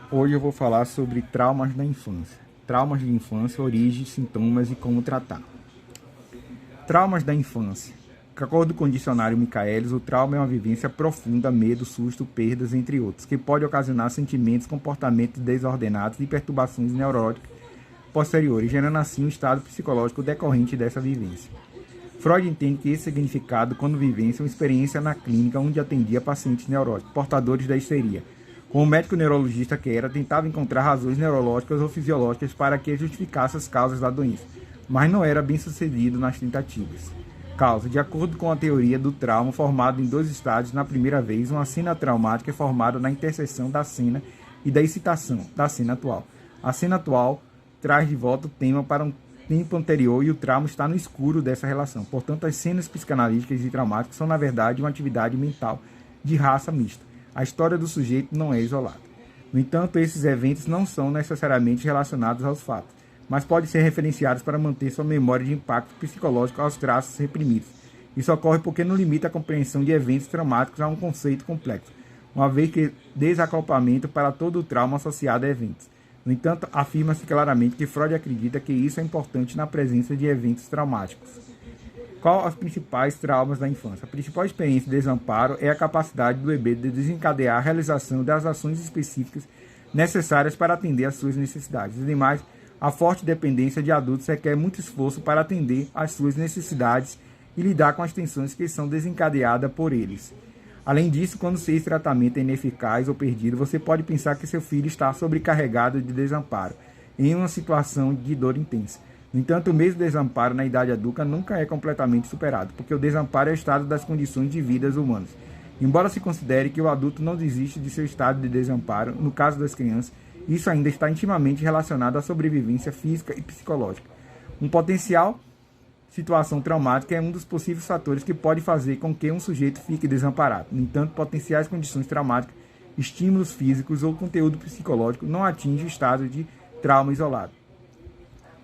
Hoje eu vou falar sobre traumas da infância. Traumas de infância, origem, sintomas e como tratar. Traumas da infância. De acordo com o dicionário Michaelis, o trauma é uma vivência profunda, medo, susto, perdas, entre outros, que pode ocasionar sentimentos, comportamentos desordenados e perturbações neuróticas posteriores, gerando assim um estado psicológico decorrente dessa vivência. Freud entende que esse significado, quando vivência, é uma experiência na clínica onde atendia pacientes neuróticos, portadores da histeria. Como médico neurologista que era, tentava encontrar razões neurológicas ou fisiológicas para que justificasse as causas da doença, mas não era bem sucedido nas tentativas. Causa. De acordo com a teoria do trauma, formado em dois estágios, na primeira vez, uma cena traumática é formada na interseção da cena e da excitação da cena atual. A cena atual traz de volta o tema para um tempo anterior e o trauma está no escuro dessa relação. Portanto, as cenas psicanalíticas e traumáticas são, na verdade, uma atividade mental de raça mista. A história do sujeito não é isolada. No entanto, esses eventos não são necessariamente relacionados aos fatos, mas podem ser referenciados para manter sua memória de impacto psicológico aos traços reprimidos. Isso ocorre porque não limita a compreensão de eventos traumáticos a um conceito complexo, uma vez que desacoplamento para todo o trauma associado a eventos. No entanto, afirma-se claramente que Freud acredita que isso é importante na presença de eventos traumáticos. Qual os principais traumas da infância? A principal experiência de desamparo é a capacidade do bebê de desencadear a realização das ações específicas necessárias para atender às suas necessidades. Ademais, a forte dependência de adultos requer muito esforço para atender às suas necessidades e lidar com as tensões que são desencadeadas por eles. Além disso, quando esse tratamento é ineficaz ou perdido, você pode pensar que seu filho está sobrecarregado de desamparo, em uma situação de dor intensa. No entanto, o mesmo desamparo na idade adulta nunca é completamente superado, porque o desamparo é o estado das condições de vida humanas. Embora se considere que o adulto não desiste de seu estado de desamparo, no caso das crianças, isso ainda está intimamente relacionado à sobrevivência física e psicológica. Um potencial situação traumática é um dos possíveis fatores que pode fazer com que um sujeito fique desamparado. No entanto, potenciais condições traumáticas, estímulos físicos ou conteúdo psicológico não atingem o estado de trauma isolado.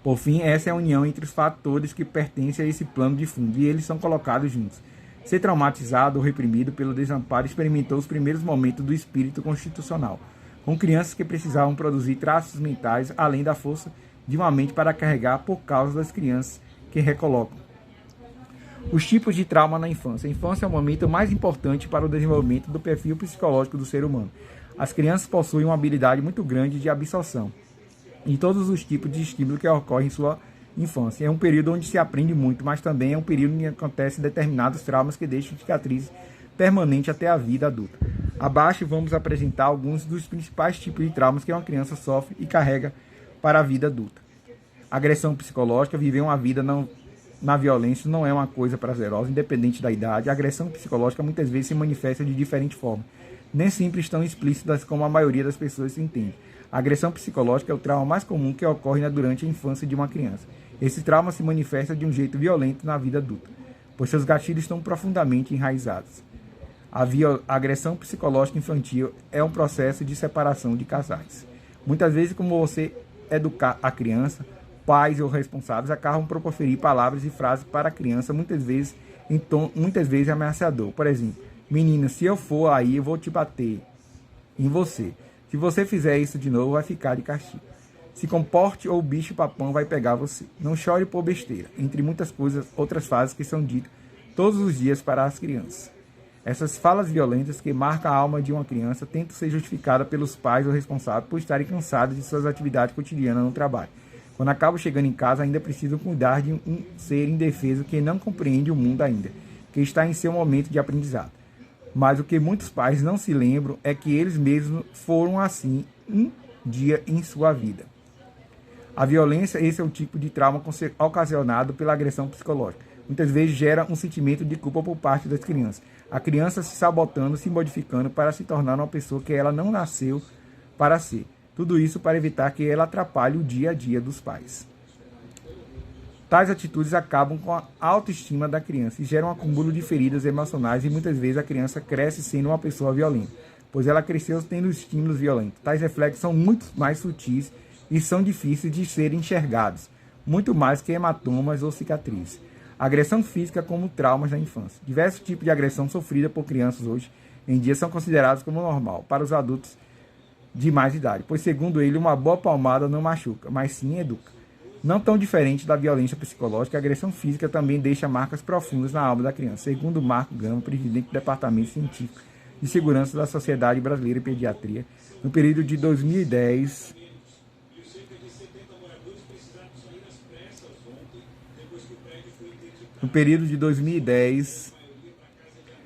Por fim, essa é a união entre os fatores que pertencem a esse plano de fundo, e eles são colocados juntos. Ser traumatizado ou reprimido pelo desamparo experimentou os primeiros momentos do espírito constitucional, com crianças que precisavam produzir traços mentais além da força de uma mente para carregar por causa das crianças que recolocam. Os tipos de trauma na infância. A infância é o momento mais importante para o desenvolvimento do perfil psicológico do ser humano. As crianças possuem uma habilidade muito grande de absorção em todos os tipos de estímulo que ocorrem em sua infância. É um período onde se aprende muito, mas também é um período em que acontecem determinados traumas que deixam cicatrizes permanentes até a vida adulta. Abaixo vamos apresentar alguns dos principais tipos de traumas que uma criança sofre e carrega para a vida adulta. Agressão psicológica. Viver uma vida na violência não é uma coisa prazerosa, independente da idade. A agressão psicológica muitas vezes se manifesta de diferente forma, nem sempre tão explícitas como a maioria das pessoas entende. A agressão psicológica é o trauma mais comum que ocorre durante a infância de uma criança. Esse trauma se manifesta de um jeito violento na vida adulta, pois seus gatilhos estão profundamente enraizados. A agressão psicológica infantil é um processo de separação de casais. Muitas vezes, como você educar a criança, pais ou responsáveis acabam por proferir palavras e frases para a criança, muitas vezes em tom ameaçador. Por exemplo, menina, se eu for aí, eu vou te bater em você. Se você fizer isso de novo, vai ficar de castigo. Se comporte ou o bicho papão vai pegar você. Não chore por besteira. Entre muitas coisas, outras frases que são ditas todos os dias para as crianças. Essas falas violentas que marcam a alma de uma criança tentam ser justificadas pelos pais ou responsáveis por estarem cansados de suas atividades cotidianas no trabalho. Quando acabam chegando em casa, ainda precisam cuidar de um ser indefeso que não compreende o mundo ainda, que está em seu momento de aprendizado. Mas o que muitos pais não se lembram é que eles mesmos foram assim um dia em sua vida. A violência, esse é o tipo de trauma ocasionado pela agressão psicológica. Muitas vezes gera um sentimento de culpa por parte das crianças. A criança se sabotando, se modificando para se tornar uma pessoa que ela não nasceu para ser. Tudo isso para evitar que ela atrapalhe o dia a dia dos pais. Tais atitudes acabam com a autoestima da criança e geram um acúmulo de feridas emocionais, e muitas vezes a criança cresce sendo uma pessoa violenta, pois ela cresceu tendo estímulos violentos. Tais reflexos são muito mais sutis e são difíceis de serem enxergados, muito mais que hematomas ou cicatrizes. Agressão física como traumas na infância. Diversos tipos de agressão sofrida por crianças hoje em dia são considerados como normal. Para os adultos, de mais idade, pois, segundo ele, uma boa palmada não machuca, mas sim educa. Não tão diferente da violência psicológica, a agressão física também deixa marcas profundas na alma da criança, segundo Marco Gama, presidente do Departamento Científico de Segurança da Sociedade Brasileira de Pediatria, no período de 2010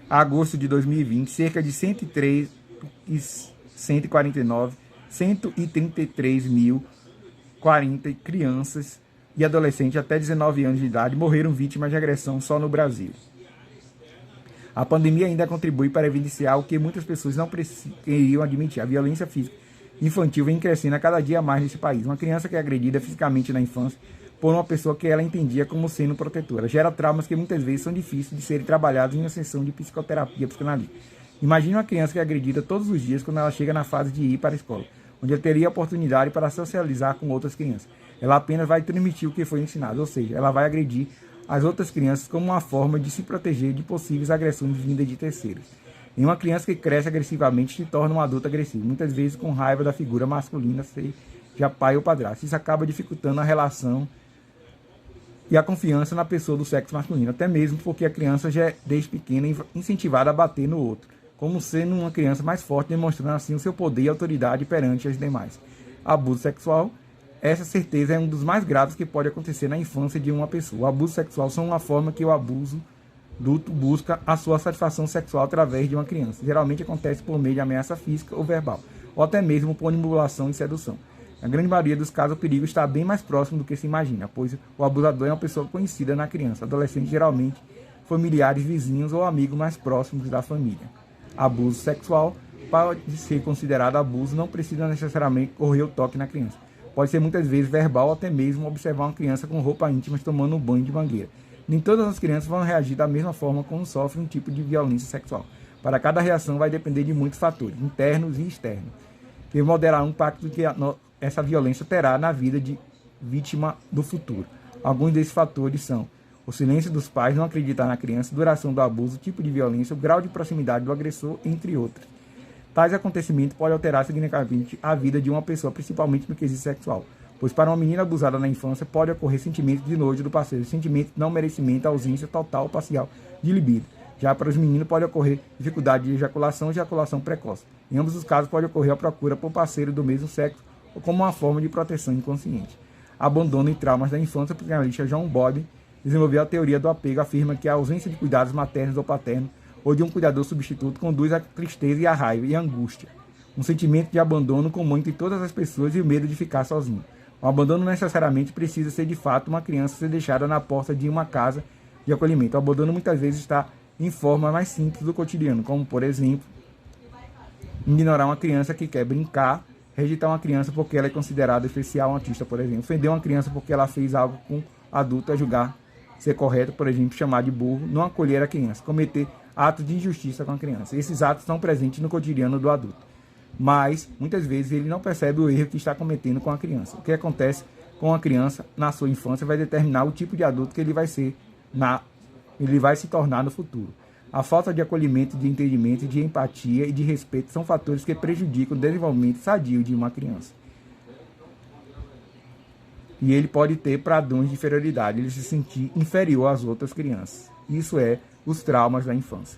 a agosto de 2020, cerca de 133.133.040 crianças e adolescentes até 19 anos de idade morreram vítimas de agressão só no Brasil. A pandemia ainda contribui para evidenciar o que muitas pessoas não queriam admitir. A violência física infantil vem crescendo a cada dia mais nesse país. Uma criança que é agredida fisicamente na infância por uma pessoa que ela entendia como sendo protetora gera traumas que muitas vezes são difíceis de serem trabalhados em uma sessão de psicoterapia psicanalítica. Imagine uma criança que é agredida todos os dias quando ela chega na fase de ir para a escola, onde ela teria oportunidade para socializar com outras crianças. Ela apenas vai transmitir o que foi ensinado, ou seja, ela vai agredir as outras crianças como uma forma de se proteger de possíveis agressões vindas de terceiros. Em uma criança que cresce agressivamente se torna um adulto agressivo, muitas vezes com raiva da figura masculina, seja pai ou padrasto. Isso acaba dificultando a relação e a confiança na pessoa do sexo masculino, até mesmo porque a criança já é, desde pequena, incentivada a bater no outro, como sendo uma criança mais forte, demonstrando assim o seu poder e autoridade perante as demais. Abuso sexual. Essa certeza é um dos mais graves que pode acontecer na infância de uma pessoa. O abuso sexual são uma forma que o abuso adulto busca a sua satisfação sexual através de uma criança. Geralmente acontece por meio de ameaça física ou verbal, ou até mesmo por manipulação e sedução. Na grande maioria dos casos, o perigo está bem mais próximo do que se imagina, pois o abusador é uma pessoa conhecida na criança, adolescente, geralmente familiares, vizinhos ou amigos mais próximos da família. Abuso sexual pode ser considerado abuso, não precisa necessariamente ocorrer o toque na criança. Pode ser muitas vezes verbal ou até mesmo observar uma criança com roupa íntima tomando um banho de mangueira. Nem todas as crianças vão reagir da mesma forma quando sofrem um tipo de violência sexual. Para cada reação vai depender de muitos fatores, internos e externos, que moderarão o impacto que essa violência terá na vida de vítima do futuro. Alguns desses fatores são o silêncio dos pais, não acreditar na criança, duração do abuso, tipo de violência, o grau de proximidade do agressor, entre outros. Tais acontecimentos podem alterar significativamente a vida de uma pessoa, principalmente no quesito sexual, pois para uma menina abusada na infância pode ocorrer sentimentos de nojo do parceiro, sentimento de não merecimento, ausência total ou parcial de libido. Já para os meninos pode ocorrer dificuldade de ejaculação e ejaculação precoce. Em ambos os casos pode ocorrer a procura por parceiro do mesmo sexo ou como uma forma de proteção inconsciente. Abandono e traumas da infância. O psicanalista John Bowlby desenvolveu a teoria do apego, afirma que a ausência de cuidados maternos ou paternos ou de um cuidador substituto conduz à tristeza e à raiva e à angústia. Um sentimento de abandono comum entre todas as pessoas e o medo de ficar sozinho. O abandono necessariamente precisa ser de fato uma criança ser deixada na porta de uma casa de acolhimento. O abandono muitas vezes está em forma mais simples do cotidiano, como por exemplo, ignorar uma criança que quer brincar, rejeitar uma criança porque ela é considerada especial, um autista, por exemplo, ofender uma criança porque ela fez algo com adulto a julgar ser correto, por exemplo, chamar de burro, não acolher a criança, cometer atos de injustiça com a criança. Esses atos estão presentes no cotidiano do adulto, mas muitas vezes ele não percebe o erro que está cometendo com a criança. O que acontece com a criança na sua infância vai determinar o tipo de adulto que ele vai ser ele vai se tornar no futuro. A falta de acolhimento, de entendimento, de empatia e de respeito são fatores que prejudicam o desenvolvimento sadio de uma criança. E ele pode ter padrões de inferioridade, ele se sentir inferior às outras crianças. Isso é os traumas da infância.